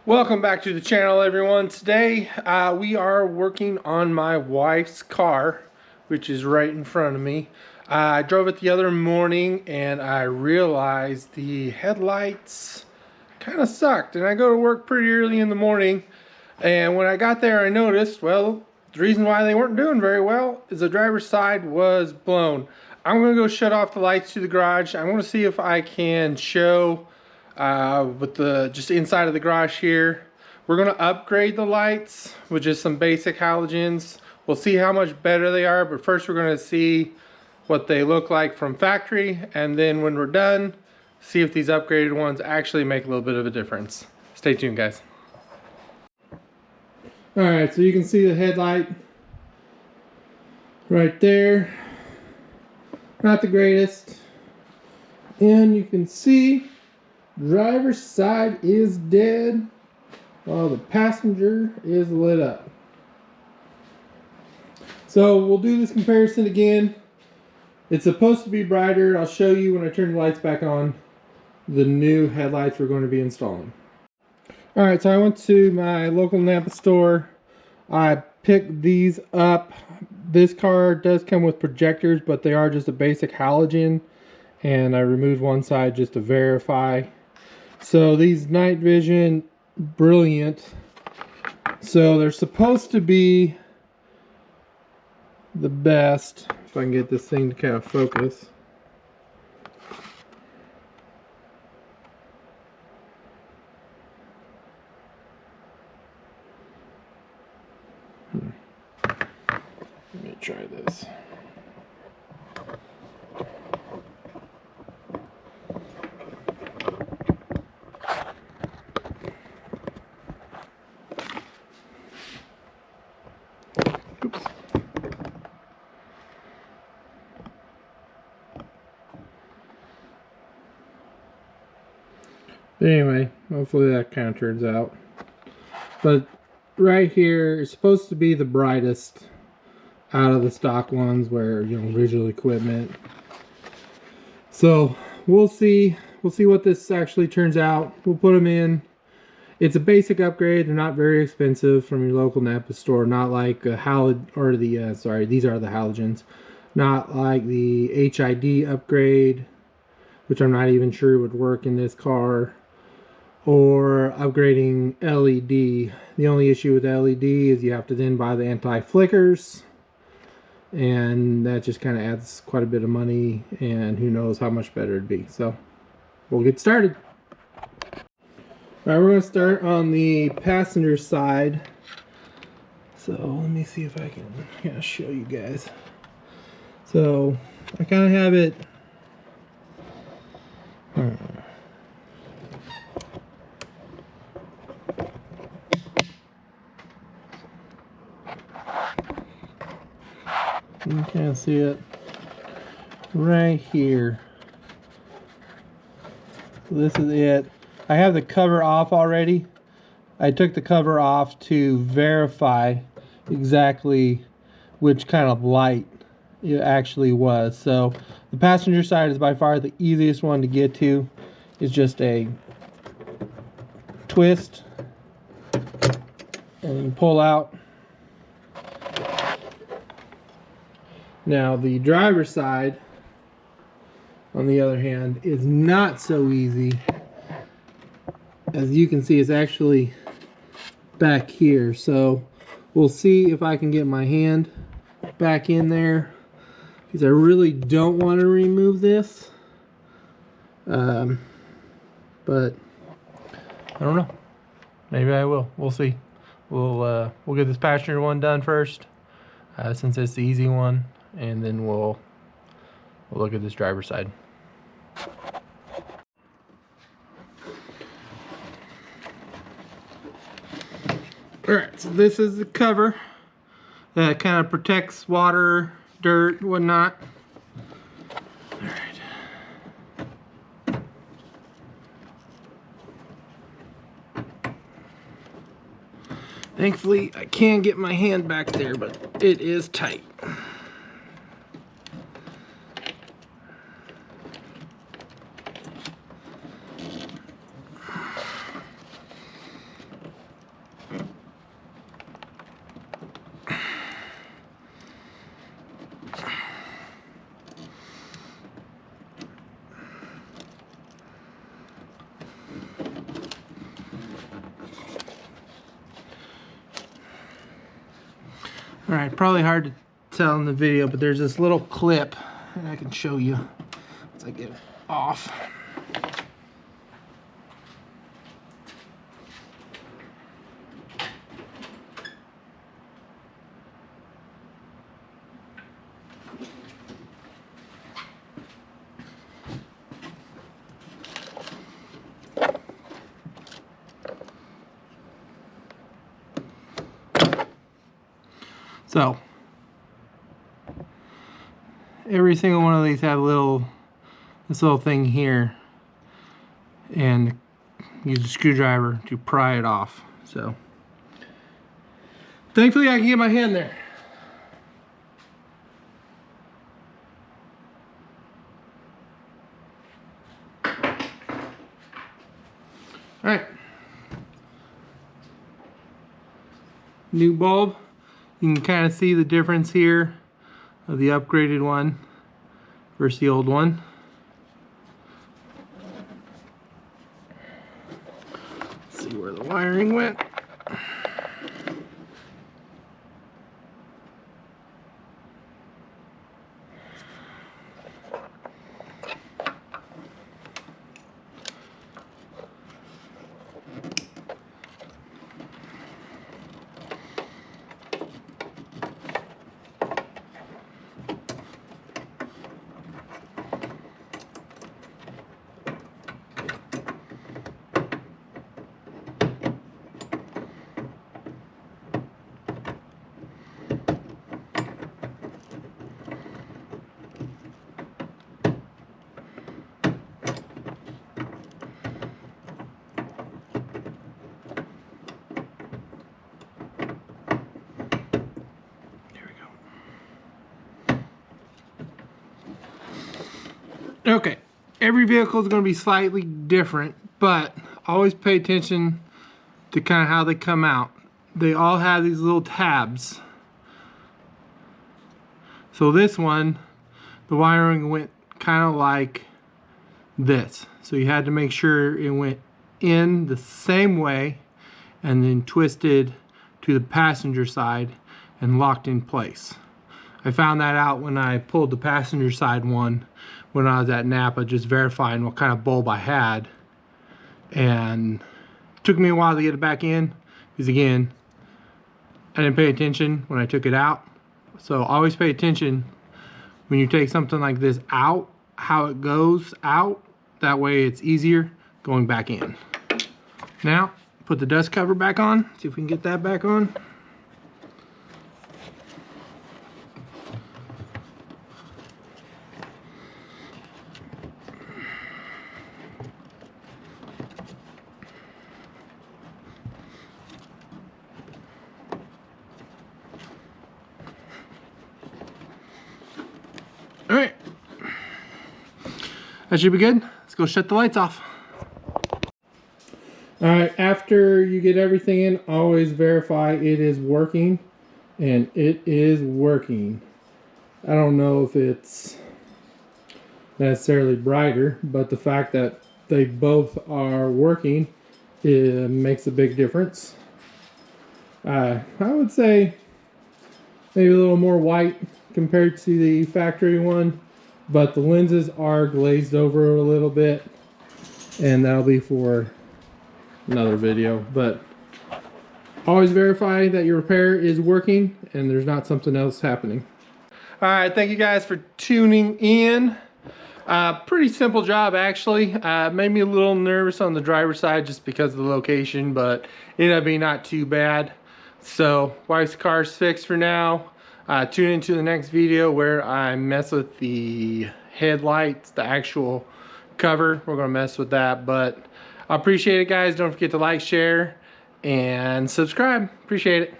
Welcome back to the channel, everyone. Today we are working on my wife's car, which is right in front of me. I drove it the other morning and I realized the headlights kind of sucked, and I go to work pretty early in the morning, and when I got there I noticed, well, the reason why they weren't doing very well is the driver's side was blown. I'm gonna go shut off the lights to the garage. I'm gonna see if I can show with the just inside of the garage here. We're gonna upgrade the lights with just some basic halogens. We'll see how much better they are, but first we're gonna see what they look like from factory, and then when we're done, see if these upgraded ones actually make a little bit of a difference. Stay tuned, guys. All right, so you can see the headlight right there. Not the greatest. And you can see driver's side is dead while the passenger is lit up. So we'll do this comparison again. It's supposed to be brighter. I'll show you when I turn the lights back on the new headlights we're going to be installing. Alright, so I went to my local Napa store. I picked these up. This car does come with projectors, but they are just a basic halogen, and I removed one side just to verify. So these night vision, brilliant. So they're supposed to be the best. If I can get this thing to kind of focus. Let me try this. Oops. Anyway, hopefully that kind of turns out. But right here is supposed to be the brightest out of the stock ones, where, you know, visual equipment. So we'll see what this actually turns out. We'll put them in. It's a basic upgrade. They're not very expensive from your local Napa store. Not like a or the sorry, these are the halogens. Not like the HID upgrade, which I'm not even sure would work in this car, or upgrading LED. The only issue with LED is you have to then buy the anti-flickers, and that just kind of adds quite a bit of money, and who knows how much better it'd be. So we'll get started. All right, we're going to start on the passenger side. So let me see if I can kind of show you guys. So I kind of have it you can see it right here. So this is it. I have the cover off already. I took the cover off to verify exactly which kind of light it actually was. So the passenger side is by far the easiest one to get to. It's just a twist and you pull out. Now the driver's side, on the other hand, is not so easy. As you can see, it's actually back here. So we'll see if I can get my hand back in there, because I really don't want to remove this. But I don't know. Maybe I will. We'll see. We'll get this passenger one done first, since it's the easy one, and then we'll look at this driver's side. Alright, so this is the cover that kind of protects water, dirt, whatnot. Alright. Thankfully, I can get my hand back there, but it is tight. All right, probably hard to tell in the video, but there's this little clip, and I can show you once I get it off. So every single one of these have this little thing here, and use a screwdriver to pry it off. So thankfully I can get my hand there. All right, new bulb. You can kind of see the difference here of the upgraded one versus the old one. Let's see where the wiring went. Okay, every vehicle is going to be slightly different, but always pay attention to kind of how they come out. They all have these little tabs. So this one, the wiring went kind of like this. So you had to make sure it went in the same way and then twisted to the passenger side and locked in place. I found that out when I pulled the passenger side one when I was at Napa, just verifying what kind of bulb I had. And it took me a while to get it back in, because again, I didn't pay attention when I took it out. So always pay attention when you take something like this out, how it goes out. That way it's easier going back in. Now, put the dust cover back on. See if we can get that back on. All right, that should be good. Let's go shut the lights off. All right, after you get everything in, always verify it is working, and it is working. I don't know if it's necessarily brighter, but the fact that they both are working, it makes a big difference. I would say maybe a little more white compared to the factory one, but the lenses are glazed over a little bit, and that'll be for another video. But always verify that your repair is working and there's not something else happening. All right, thank you guys for tuning in. Pretty simple job, actually. Made me a little nervous on the driver's side just because of the location, but it ended up being not too bad. So wife's car's fixed for now. Tune into the next video where I mess with the headlights, the actual cover. We're gonna mess with that, but I appreciate it, guys. Don't forget to like, share, and subscribe. Appreciate it.